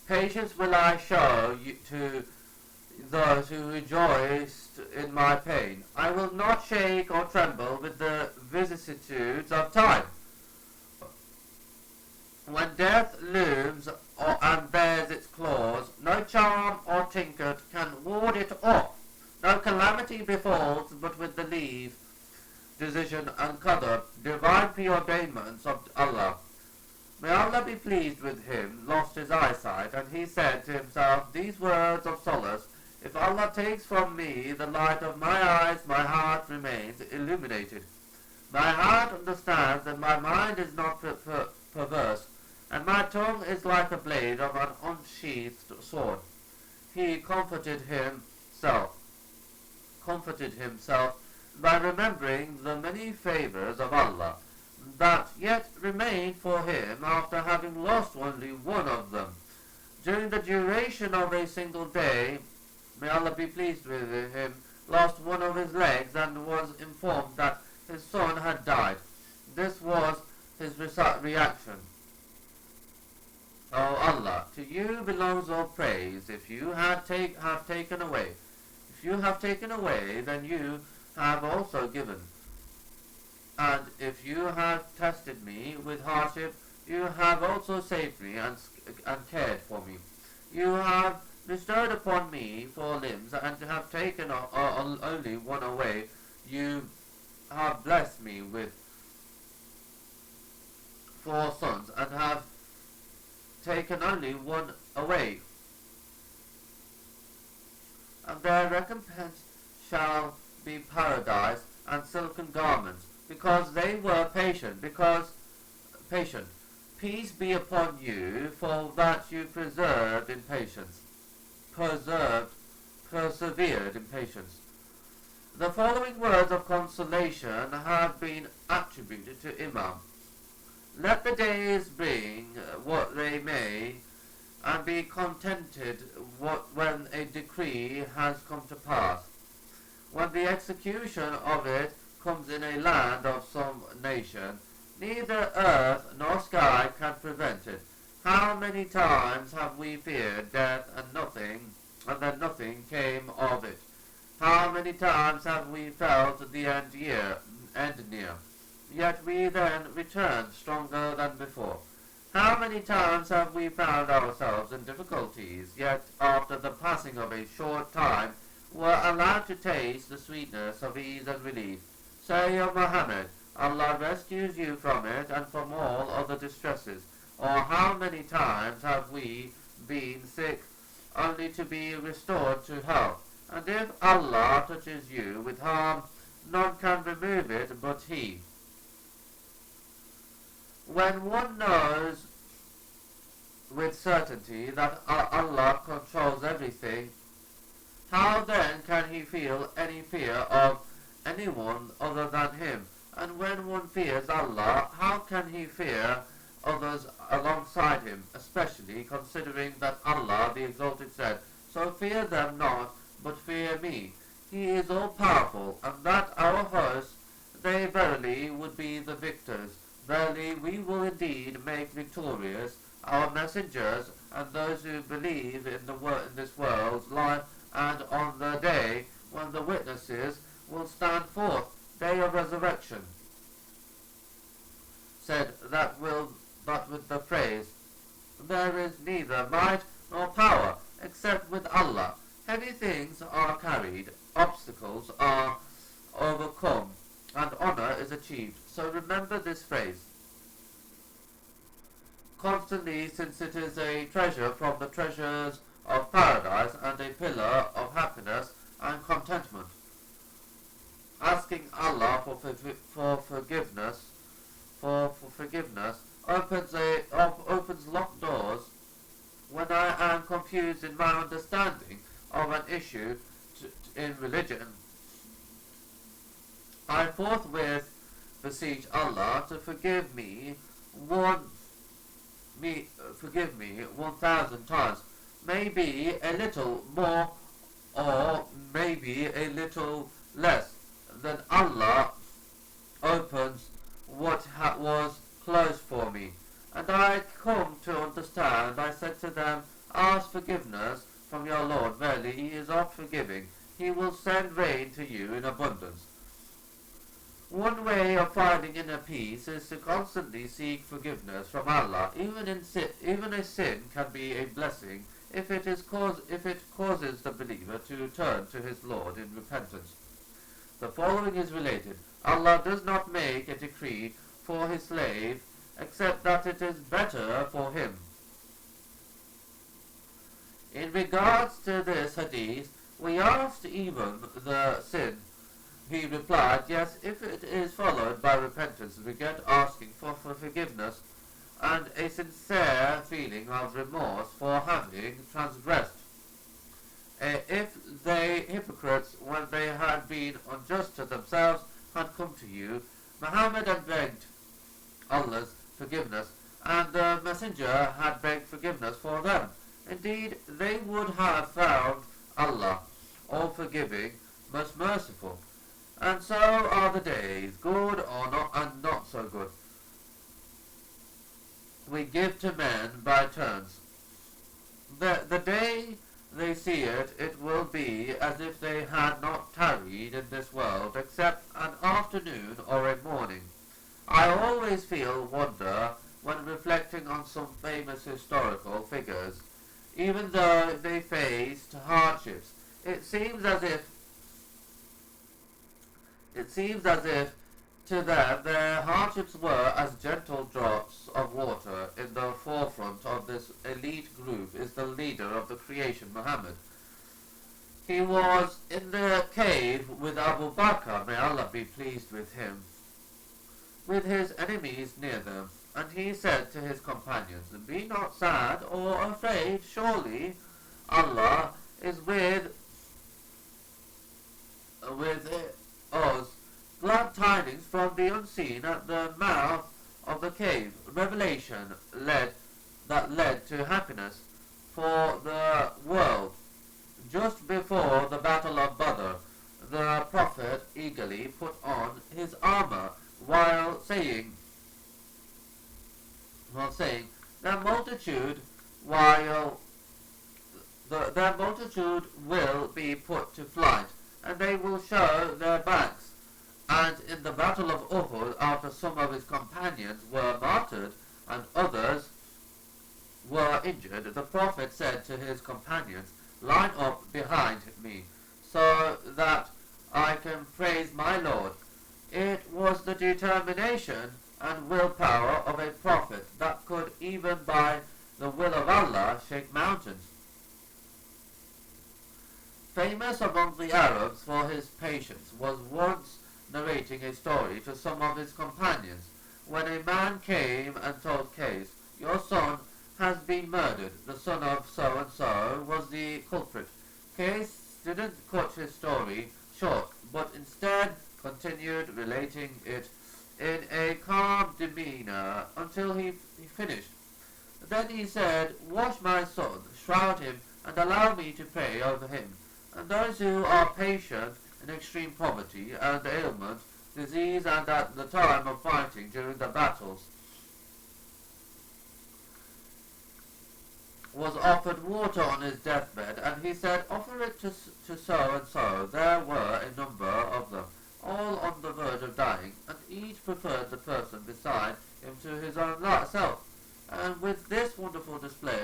Patience will I show to those who rejoiced in my pain. I will not shake or tremble with the vicissitudes of time. When death looms and bares its claws, no charm or trinket can ward it off. No calamity befalls but with the leave, decision and qadr, divine preordainments of Allah. May Allah be pleased with him, lost his eyesight, and he said to himself these words of solace: if Allah takes from me the light of my eyes, my heart remains illuminated. My heart understands that my mind is not perverse, and my tongue is like a blade of an unsheathed sword. He comforted himself by remembering the many favors of Allah that yet remained for him after having lost only one of them. During the duration of a single day, may Allah be pleased with him, lost one of his legs and was informed that his son had died. This was his reaction. O Allah, to you belongs all praise. If you have taken away, then you have also given. And if you have tested me with hardship, you have also saved me and cared for me. You have bestowed upon me 4 limbs and have taken only one away. You have blessed me with 4 sons and have taken only one away. And their recompense shall be paradise and silken garments, because they were patient. Peace be upon you, for that you persevered in patience. The following words of consolation have been attributed to Imam. Let the days bring what they may, and be contented when a decree has come to pass. When the execution of it comes in a land of some nation, neither earth nor sky can prevent it. How many times have we feared death and then nothing came of it? How many times have we felt the end near? Yet we then returned stronger than before. How many times have we found ourselves in difficulties, yet after the passing of a short time were allowed to taste the sweetness of ease and relief? Say, O Muhammad, Allah rescues you from it and from all other distresses. Or how many times have we been sick only to be restored to health? And if Allah touches you with harm, none can remove it but He. When one knows with certainty that Allah controls everything, how then can he feel any fear of anyone other than him? And when one fears Allah, how can he fear others alongside him, especially considering that Allah the Exalted said, so fear them not, but fear me. He is all-powerful, and that our hosts, they verily would be the victors. Verily we will indeed make victorious our messengers and those who believe in this world's life, and on the day when the witnesses will stand forth, day of resurrection. Said that with the phrase, there is neither might nor power except with Allah. Heavy things are carried, obstacles are overcome, and honor is achieved. So remember this phrase constantly, since it is a treasure from the treasures of paradise and a pillar of happiness and contentment. Asking Allah for forgiveness opens locked doors. When I am confused in my understanding of an issue in religion, I forthwith beseech Allah to forgive me 1,000 times, maybe a little more or maybe a little less. Then Allah opens what was closed for me, and I come to understand. I said to them, Ask forgiveness from your Lord. Verily, he is oft forgiving. He will send rain to you in abundance. One way of finding inner peace is to constantly seek forgiveness from Allah. Even a sin can be a blessing if it causes the believer to turn to his Lord in repentance. The following is related. Allah does not make a decree for his slave except that it is better for him. In regards to this hadith, we asked even the sin. He replied, yes, if it is followed by repentance, regret, asking for forgiveness, and a sincere feeling of remorse for having transgressed. If they hypocrites, when they had been unjust to themselves, had come to you, Muhammad had begged Allah's forgiveness, and the Messenger had begged forgiveness for them, indeed they would have found Allah all forgiving, most merciful. And so are the days, good or not, and not so good. We give to men by turns. The day they see it, it will be as if they had not tarried in this world except an afternoon or a morning. I always feel wonder when reflecting on some famous historical figures. Even though they faced hardships, it seems as if to them their hardships were as gentle drops of water. In the forefront of this elite group is the leader of the creation, Muhammad. He was in the cave with Abu Bakr, may Allah be pleased with him, with his enemies near them, and he said to his companions, be not sad or afraid, surely Allah is with us. Glad tidings from the unseen at the mouth of the cave. Revelation led to happiness for the world. Just before the battle of Badr, the Prophet eagerly put on his armor while saying, their multitude will be put to flight, and they will show their backs. And in the battle of Uhud, after some of his companions were martyred and others were injured, the Prophet said to his companions, line up behind me, so that I can praise my Lord. It was the determination and willpower of a prophet that could, even by the will of Allah, shake mountains. Famous among the Arabs for his patience, was once narrating a story to some of his companions, when a man came and told Case, your son has been murdered. The son of so-and-so was the culprit. Case didn't cut his story short, but instead continued relating it in a calm demeanor until he finished. Then he said, wash my son, shroud him, and allow me to pray over him. And those who are patient in extreme poverty and ailment, disease, and at the time of fighting during the battles, was offered water on his deathbed, and he said, offer it to so-and-so. There were a number of them, all on the verge of dying, and each preferred the person beside him to his own self. And with this wonderful display